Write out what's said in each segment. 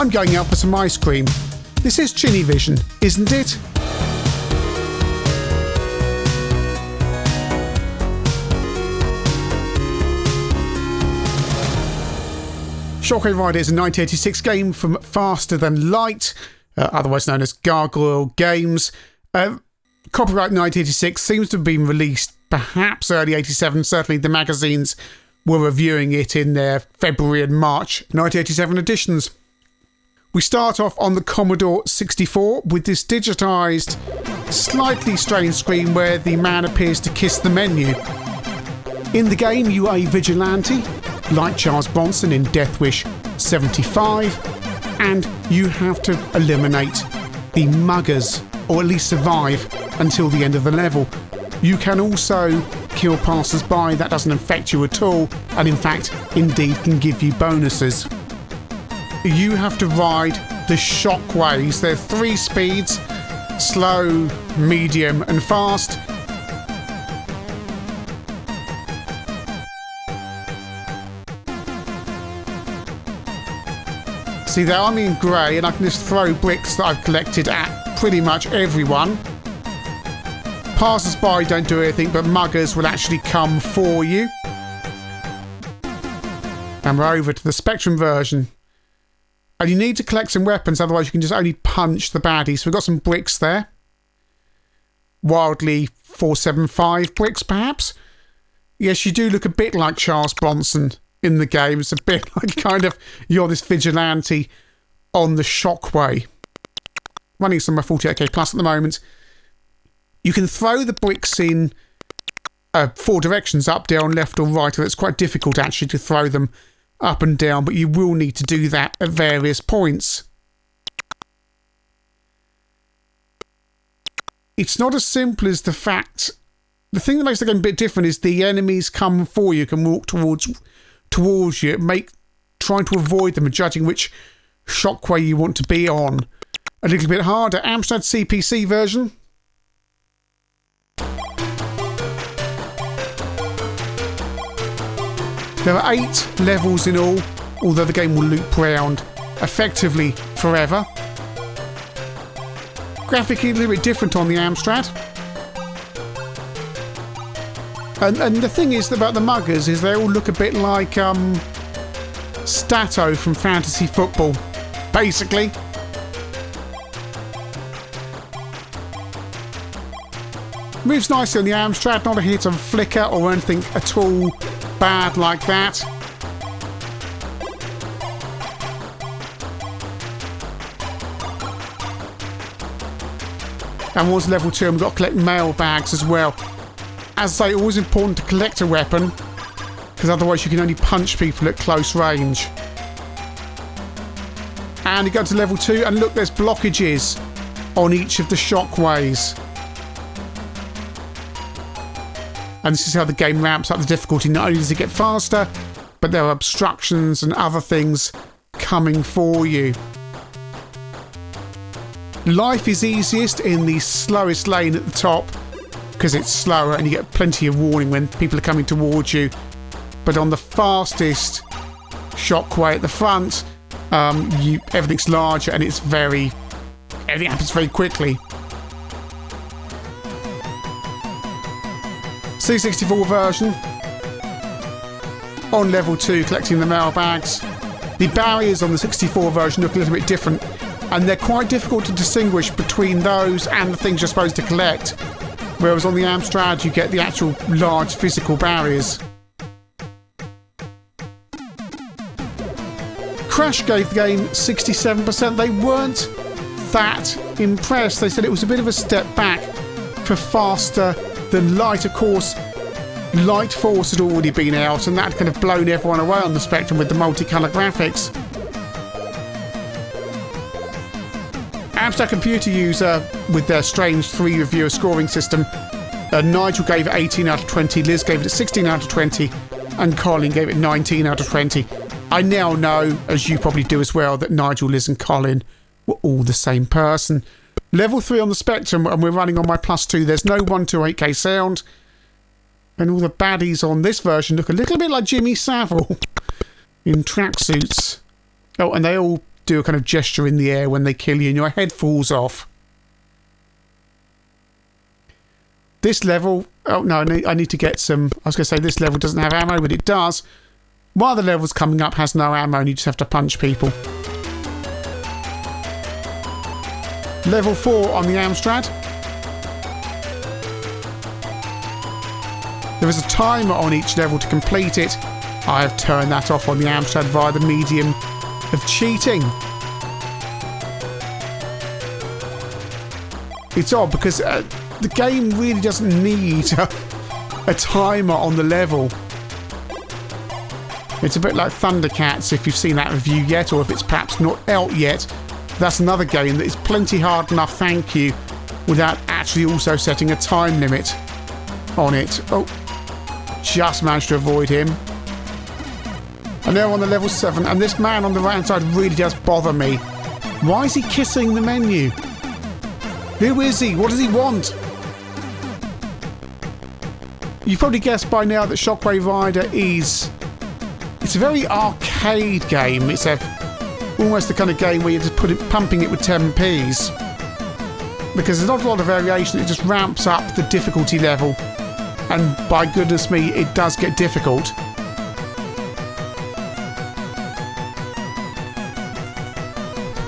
I'm going out for some ice cream. This is ChinnyVision, isn't it? Shockway Rider is a 1986 game from Faster Than Light, otherwise known as Gargoyle Games. Copyright 1986, seems to have been released perhaps early 87. Certainly the magazines were reviewing it in their February and March 1987 editions. We start off on the Commodore 64 with this digitised, slightly strange screen where the man appears to kiss the menu. In the game, you are a vigilante, like Charles Bronson in Death Wish 75, and you have to eliminate the muggers, or at least survive until the end of the level. You can also kill passers-by. That doesn't affect you at all, and in fact, indeed can give you bonuses. You have to ride the Shockways. There are 3 speeds: slow, medium and fast. See there, I'm in grey and I can just throw bricks that I've collected at pretty much everyone. Passers-by don't do anything, but muggers will actually come for you. And we're over to the Spectrum version. And you need to collect some weapons, otherwise you can just only punch the baddies. So we've got some bricks there. Wildly 475 bricks, perhaps? Yes, you do look a bit like Charles Bronson in the game. It's a bit like kind of you're this vigilante on the Shockway. Running some 48k plus at the moment. You can throw the bricks in 4 directions, up, down, left or right. It's quite difficult actually to throw them up and down, but you will need to do that at various points. It's not as simple as the fact... The thing that makes the game a bit different is the enemies come for you, can walk towards you, trying to avoid them and judging which Shockway you want to be on. A little bit harder. Amstrad CPC version. There are 8 levels in all, although the game will loop round effectively forever. Graphically a little bit different on the Amstrad. And the thing is about the muggers is they all look a bit like Stato from Fantasy Football, basically. Moves nicely on the Amstrad, not a hit of flicker or anything at all bad like that. And was level 2 and we've got to collect mail bags as well. As I say, always important to collect a weapon, because otherwise you can only punch people at close range. And you go to level 2 and look, there's blockages on each of the Shockways. And this is how the game ramps up the difficulty. Not only does it get faster, but there are obstructions and other things coming for you. Life is easiest in the slowest lane at the top, because it's slower and you get plenty of warning when people are coming towards you. But on the fastest Shockway at the front, everything's larger and everything happens very quickly. C64 version. On level 2, collecting the mailbags. The barriers on the 64 version look a little bit different, and they're quite difficult to distinguish between those and the things you're supposed to collect. Whereas on the Amstrad, you get the actual large physical barriers. Crash gave the game 67%. They weren't that impressed. They said it was a bit of a step back for Faster Than Light. Of course, Light Force had already been out, and that had kind of blown everyone away on the Spectrum with the multicolour graphics. Amstrad Computer User, with their strange 3 reviewer scoring system, Nigel gave it 18 out of 20, Liz gave it 16 out of 20, and Colin gave it 19 out of 20. I now know, as you probably do as well, that Nigel, Liz and Colin were all the same person. Level 3 on the Spectrum, and we're running on my +2. There's no 128k sound. And all the baddies on this version look a little bit like Jimmy Savile in tracksuits. Oh, and they all do a kind of gesture in the air when they kill you and your head falls off. This level... Oh, no, I need to get some... I was going to say this level doesn't have ammo, but it does. One of the levels coming up has no ammo and you just have to punch people. Level 4 on the Amstrad. There is a timer on each level to complete it. I have turned that off on the Amstrad via the medium of cheating. It's odd because the game really doesn't need a timer on the level. It's a bit like Thundercats, if you've seen that review yet, or if it's perhaps not out yet. That's another game that is plenty hard enough, thank you, without actually also setting a time limit on it. Oh, just managed to avoid him. And now on the level 7, and this man on the right hand side really does bother me. Why is he kissing the menu? Who is he? What does he want? You've probably guessed by now that Shockway Rider is... It's a very arcade game. It's almost the kind of game where you're just pumping it with 10p's. Because there's not a lot of variation, it just ramps up the difficulty level. And by goodness me, it does get difficult.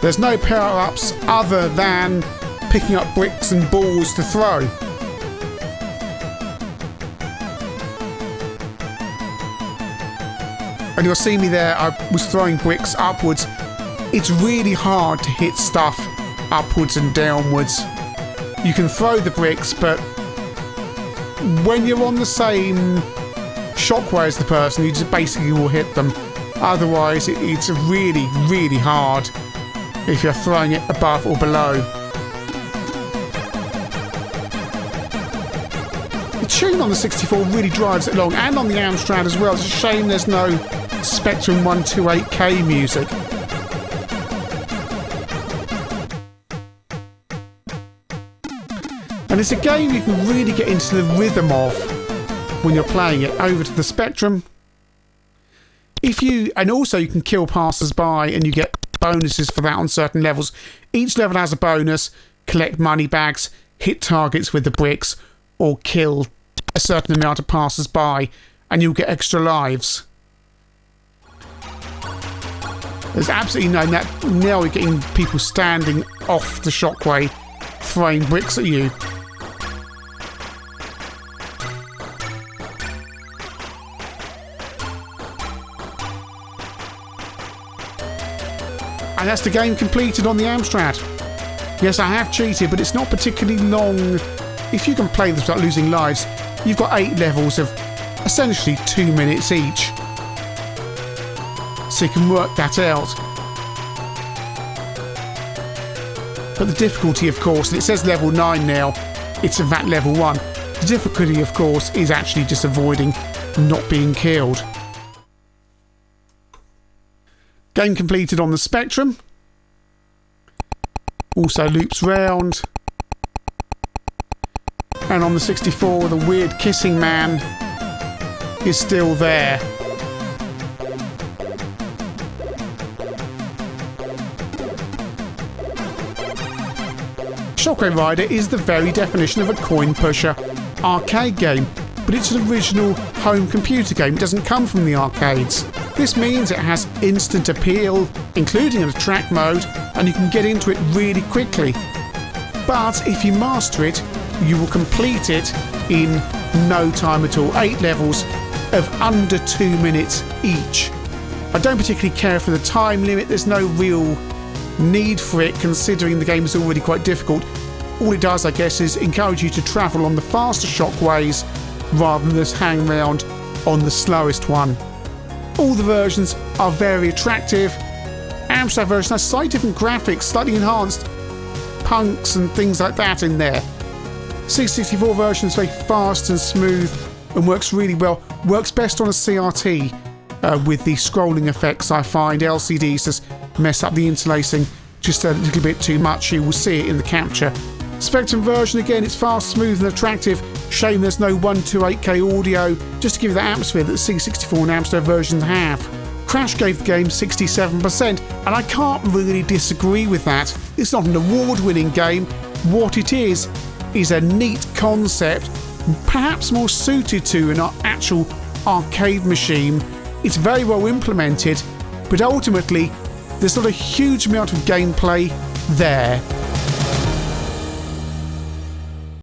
There's no power-ups other than picking up bricks and balls to throw. And you'll see me there, I was throwing bricks upwards. It's really hard to hit stuff upwards and downwards. You can throw the bricks, but when you're on the same shockway as the person, you just basically will hit them. Otherwise, it's really, really hard if you're throwing it above or below. The tune on the 64 really drives it along, and on the Amstrad as well. It's a shame there's no Spectrum 128K music. And it's a game you can really get into the rhythm of when you're playing it. Over to the Spectrum. And also you can kill passers-by and you get bonuses for that on certain levels. Each level has a bonus. Collect money bags, hit targets with the bricks, or kill a certain amount of passers-by and you'll get extra lives. There's absolutely no... Now we're getting people standing off the shockway throwing bricks at you. And that's the game completed on the Amstrad. Yes, I have cheated, but it's not particularly long. If you can play this without losing lives, you've got 8 levels of essentially 2 minutes each. So you can work that out. But the difficulty, of course, and it says level 9 now, it's at that level 1. The difficulty, of course, is actually just avoiding not being killed. Game completed on the Spectrum. Also loops round. And on the 64, the weird kissing man is still there. Shockway Rider is the very definition of a coin pusher arcade game, but it's an original home computer game. It doesn't come from the arcades. This means it has instant appeal, including an attract mode, and you can get into it really quickly. But if you master it, you will complete it in no time at all. 8 levels of under 2 minutes each. I don't particularly care for the time limit. There's no real need for it, considering the game is already quite difficult. All it does, I guess, is encourage you to travel on the faster shockways rather than just hang around on the slowest one. All the versions are very attractive. Amstrad version has slightly different graphics, slightly enhanced punks and things like that in there. C64 version is very fast and smooth and works really well. Works best on a CRT with the scrolling effects, I find. LCDs just mess up the interlacing just a little bit too much. You will see it in the capture. Spectrum version, again, it's fast, smooth and attractive. Shame there's no 128K audio, just to give you that atmosphere that the C64 and Amstrad versions have. Crash gave the game 67%, and I can't really disagree with that. It's not an award-winning game. What it is a neat concept, perhaps more suited to an actual arcade machine. It's very well implemented, but ultimately there's not a huge amount of gameplay there.